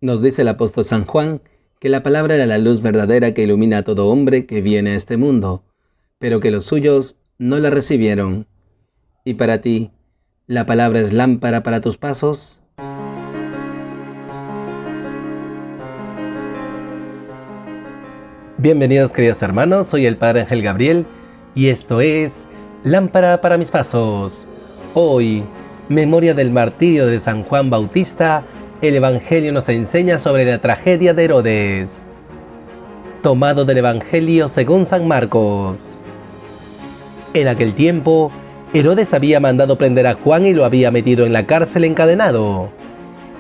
Nos dice el apóstol San Juan que la palabra era la luz verdadera que ilumina a todo hombre que viene a este mundo, pero que los suyos no la recibieron. ¿Y para ti, la palabra es lámpara para tus pasos? Bienvenidos queridos hermanos, soy el Padre Ángel Gabriel y esto es Lámpara para mis pasos. Hoy, memoria del martirio de San Juan Bautista, el Evangelio nos enseña sobre la tragedia de Herodes. Tomado del Evangelio según San Marcos. En aquel tiempo, Herodes había mandado prender a Juan y lo había metido en la cárcel encadenado.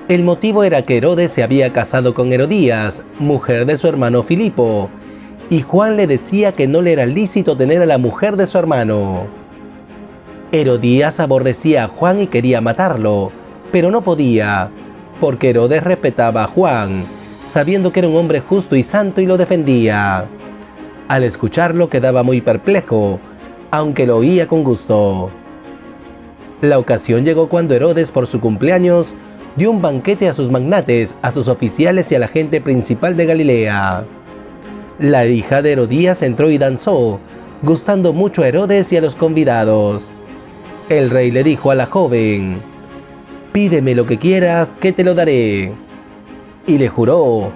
El motivo era que Herodes se había casado con Herodías, mujer de su hermano Filipo, y Juan le decía que no le era lícito tener a la mujer de su hermano. Herodías aborrecía a Juan y quería matarlo, pero no podía, porque Herodes respetaba a Juan, sabiendo que era un hombre justo y santo y lo defendía. Al escucharlo quedaba muy perplejo, aunque lo oía con gusto. La ocasión llegó cuando Herodes, por su cumpleaños, dio un banquete a sus magnates, a sus oficiales y a la gente principal de Galilea. La hija de Herodías entró y danzó, gustando mucho a Herodes y a los convidados. El rey le dijo a la joven: «Pídeme lo que quieras, que te lo daré». Y le juró: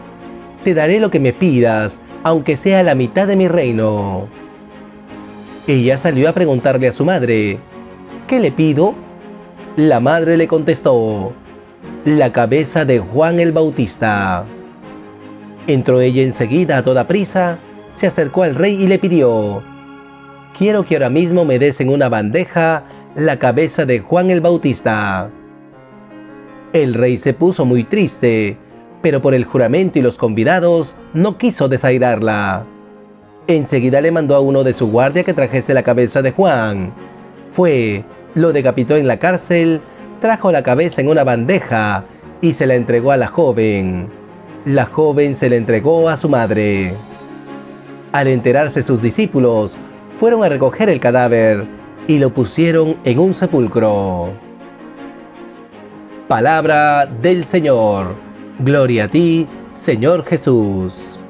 «Te daré lo que me pidas, aunque sea la mitad de mi reino». Ella salió a preguntarle a su madre: «¿Qué le pido?». La madre le contestó: «La cabeza de Juan el Bautista». Entró ella enseguida a toda prisa, se acercó al rey y le pidió: «Quiero que ahora mismo me des en una bandeja la cabeza de Juan el Bautista». El rey se puso muy triste, pero por el juramento y los convidados no quiso desairarla. Enseguida le mandó a uno de su guardia que trajese la cabeza de Juan. Fue, lo decapitó en la cárcel, trajo la cabeza en una bandeja y se la entregó a la joven. La joven se la entregó a su madre. Al enterarse sus discípulos, fueron a recoger el cadáver y lo pusieron en un sepulcro. Palabra del Señor. Gloria a ti, Señor Jesús.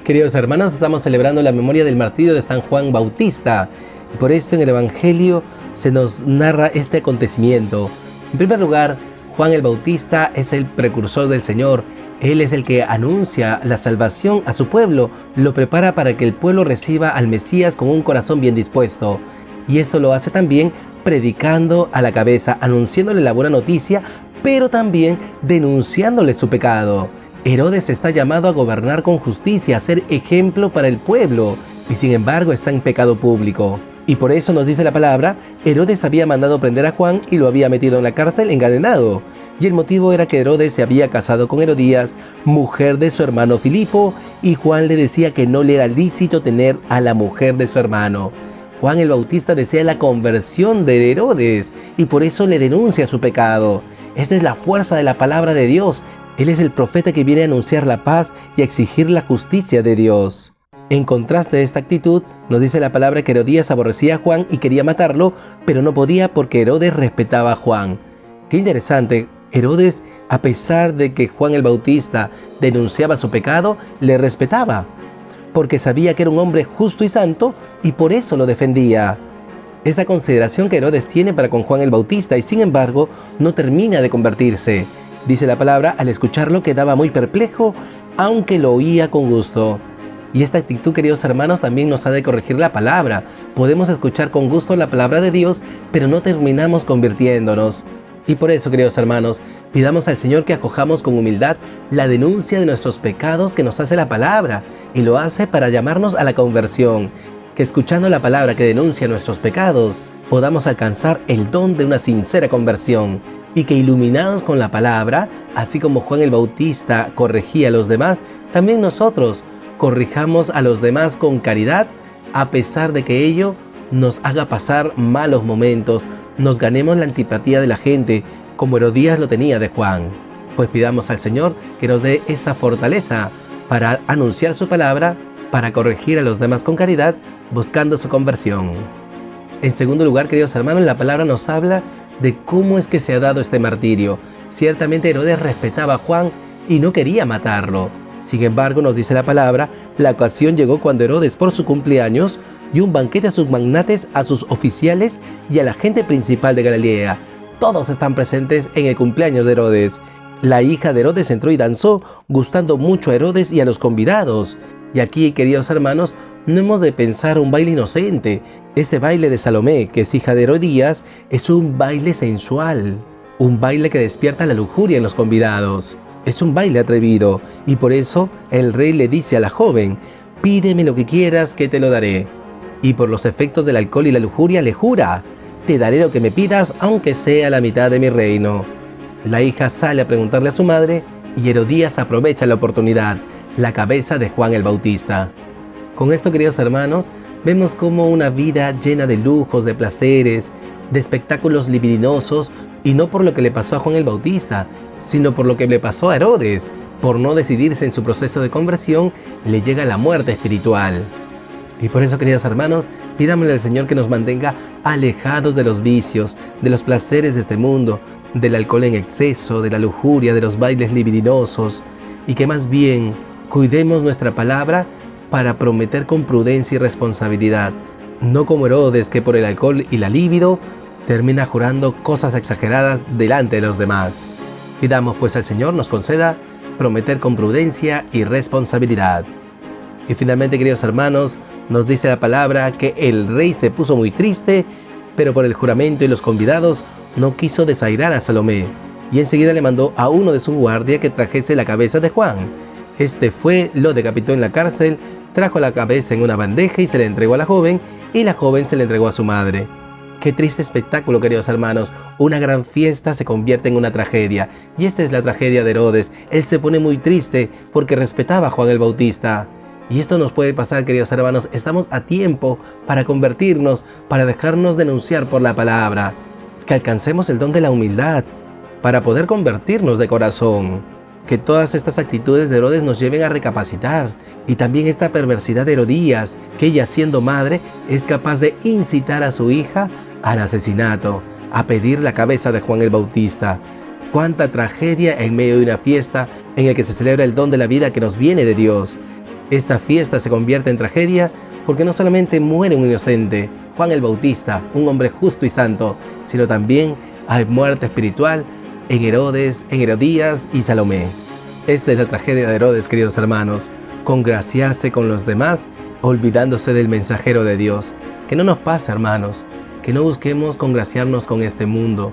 Queridos hermanos, estamos celebrando la memoria del martirio de San Juan Bautista y por esto en el Evangelio se nos narra este acontecimiento. En primer lugar, Juan el Bautista es el precursor del Señor. Él es el que anuncia la salvación a su pueblo, lo prepara para que el pueblo reciba al Mesías con un corazón bien dispuesto. Y esto lo hace también predicando a la cabeza, anunciándole la buena noticia, pero también denunciándole su pecado. Herodes está llamado a gobernar con justicia, a ser ejemplo para el pueblo, y sin embargo está en pecado público. Y por eso nos dice la palabra, Herodes había mandado prender a Juan y lo había metido en la cárcel encadenado. Y el motivo era que Herodes se había casado con Herodías, mujer de su hermano Filipo, y Juan le decía que no le era lícito tener a la mujer de su hermano. Juan el Bautista desea la conversión de Herodes y por eso le denuncia su pecado. Esta es la fuerza de la palabra de Dios. Él es el profeta que viene a anunciar la paz y a exigir la justicia de Dios. En contraste de esta actitud, nos dice la palabra que Herodías aborrecía a Juan y quería matarlo, pero no podía porque Herodes respetaba a Juan. Qué interesante, Herodes, a pesar de que Juan el Bautista denunciaba su pecado, le respetaba, porque sabía que era un hombre justo y santo y por eso lo defendía. Esta consideración que Herodes tiene para con Juan el Bautista y sin embargo no termina de convertirse. Dice la palabra, al escucharlo quedaba muy perplejo, aunque lo oía con gusto. Y esta actitud, queridos hermanos, también nos ha de corregir la palabra. Podemos escuchar con gusto la palabra de Dios, pero no terminamos convirtiéndonos. Y por eso, queridos hermanos, pidamos al Señor que acojamos con humildad la denuncia de nuestros pecados que nos hace la palabra, y lo hace para llamarnos a la conversión. Que escuchando la palabra que denuncia nuestros pecados, podamos alcanzar el don de una sincera conversión. Y que iluminados con la palabra, así como Juan el Bautista corregía a los demás, también nosotros corrijamos a los demás con caridad, a pesar de que ello nos haga pasar malos momentos, nos ganemos la antipatía de la gente, como Herodías lo tenía de Juan. Pues pidamos al Señor que nos dé esta fortaleza para anunciar su palabra, para corregir a los demás con caridad, buscando su conversión. En segundo lugar, queridos hermanos, la palabra nos habla de cómo es que se ha dado este martirio. Ciertamente Herodes respetaba a Juan y no quería matarlo. Sin embargo, nos dice la palabra, la ocasión llegó cuando Herodes, por su cumpleaños, dio un banquete a sus magnates, a sus oficiales y a la gente principal de Galilea. Todos están presentes en el cumpleaños de Herodes. La hija de Herodes entró y danzó, gustando mucho a Herodes y a los convidados. Y aquí, queridos hermanos, no hemos de pensar un baile inocente. Este baile de Salomé, que es hija de Herodías, es un baile sensual. Un baile que despierta la lujuria en los convidados. Es un baile atrevido, y por eso el rey le dice a la joven, pídeme lo que quieras que te lo daré. Y por los efectos del alcohol y la lujuria le jura, te daré lo que me pidas aunque sea la mitad de mi reino. La hija sale a preguntarle a su madre, y Herodías aprovecha la oportunidad, la cabeza de Juan el Bautista. Con esto, queridos hermanos, vemos cómo una vida llena de lujos, de placeres, de espectáculos libidinosos, y no por lo que le pasó a Juan el Bautista, sino por lo que le pasó a Herodes. Por no decidirse en su proceso de conversión, le llega la muerte espiritual. Y por eso, queridos hermanos, pidámosle al Señor que nos mantenga alejados de los vicios, de los placeres de este mundo, del alcohol en exceso, de la lujuria, de los bailes libidinosos, y que más bien cuidemos nuestra palabra para prometer con prudencia y responsabilidad, no como Herodes, que por el alcohol y la libido termina jurando cosas exageradas delante de los demás. Pidamos pues al Señor nos conceda prometer con prudencia y responsabilidad. Y finalmente, queridos hermanos, nos dice la palabra que el rey se puso muy triste, pero por el juramento y los convidados no quiso desairar a Salomé, y enseguida le mandó a uno de su guardia que trajese la cabeza de Juan. Este fue, lo decapitó en la cárcel, trajo la cabeza en una bandeja y se la entregó a la joven, y la joven se la entregó a su madre. Qué triste espectáculo, queridos hermanos. Una gran fiesta se convierte en una tragedia. Y esta es la tragedia de Herodes. Él se pone muy triste porque respetaba a Juan el Bautista. Y esto nos puede pasar, queridos hermanos. Estamos a tiempo para convertirnos, para dejarnos denunciar por la palabra. Que alcancemos el don de la humildad para poder convertirnos de corazón. Que todas estas actitudes de Herodes nos lleven a recapacitar. Y también esta perversidad de Herodías, que ella siendo madre es capaz de incitar a su hija al asesinato, a pedir la cabeza de Juan el Bautista. Cuánta tragedia en medio de una fiesta en la que se celebra el don de la vida que nos viene de Dios. Esta fiesta se convierte en tragedia porque no solamente muere un inocente, Juan el Bautista, un hombre justo y santo, sino también hay muerte espiritual en Herodes, en Herodías y Salomé. Esta es la tragedia de Herodes, queridos hermanos, congraciarse con los demás, olvidándose del mensajero de Dios. Que no nos pase, hermanos, que no busquemos congraciarnos con este mundo,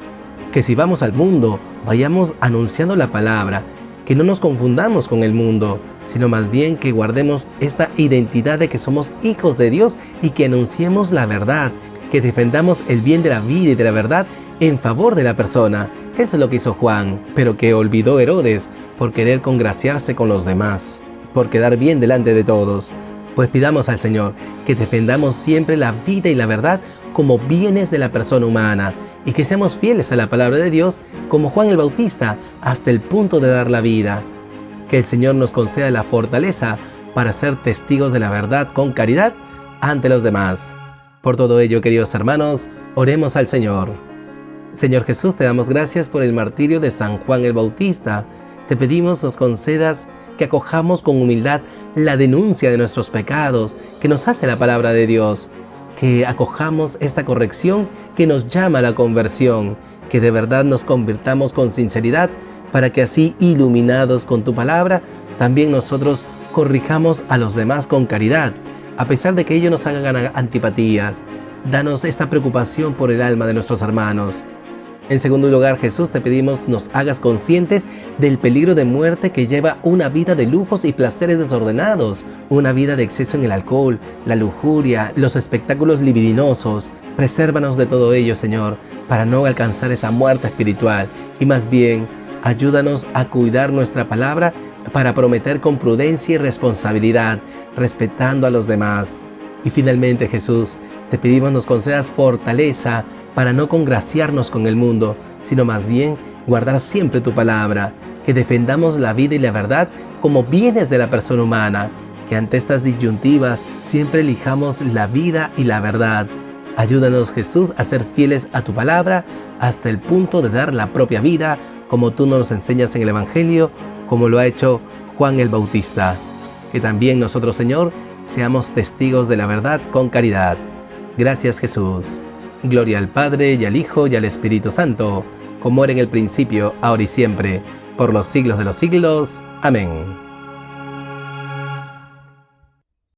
que si vamos al mundo, vayamos anunciando la palabra, que no nos confundamos con el mundo, sino más bien que guardemos esta identidad de que somos hijos de Dios y que anunciemos la verdad, que defendamos el bien de la vida y de la verdad en favor de la persona. Eso es lo que hizo Juan, pero que olvidó Herodes por querer congraciarse con los demás, por quedar bien delante de todos. Pues pidamos al Señor que defendamos siempre la vida y la verdad como bienes de la persona humana y que seamos fieles a la palabra de Dios como Juan el Bautista hasta el punto de dar la vida. Que el Señor nos conceda la fortaleza para ser testigos de la verdad con caridad ante los demás. Por todo ello, queridos hermanos, oremos al Señor. Señor Jesús, te damos gracias por el martirio de San Juan el Bautista. Te pedimos nos concedas que acojamos con humildad la denuncia de nuestros pecados que nos hace la palabra de Dios, que acojamos esta corrección que nos llama a la conversión, que de verdad nos convirtamos con sinceridad para que así, iluminados con tu palabra, también nosotros corrijamos a los demás con caridad, a pesar de que ellos nos hagan antipatías. Danos esta preocupación por el alma de nuestros hermanos. En segundo lugar, Jesús, te pedimos nos hagas conscientes del peligro de muerte que lleva una vida de lujos y placeres desordenados, una vida de exceso en el alcohol, la lujuria, los espectáculos libidinosos. Presérvanos de todo ello, Señor, para no alcanzar esa muerte espiritual y más bien ayúdanos a cuidar nuestra palabra para prometer con prudencia y responsabilidad, respetando a los demás. Y finalmente, Jesús, te pedimos nos concedas fortaleza para no congraciarnos con el mundo, sino más bien guardar siempre tu palabra, que defendamos la vida y la verdad como bienes de la persona humana, que ante estas disyuntivas siempre elijamos la vida y la verdad, Ayúdanos, Jesús, a ser fieles a tu palabra hasta el punto de dar la propia vida, como tú nos enseñas en el Evangelio, como lo ha hecho Juan el Bautista. Que también nosotros, Señor, seamos testigos de la verdad con caridad. Gracias, Jesús. Gloria al Padre, y al Hijo, y al Espíritu Santo, como era en el principio, ahora y siempre, por los siglos de los siglos. Amén.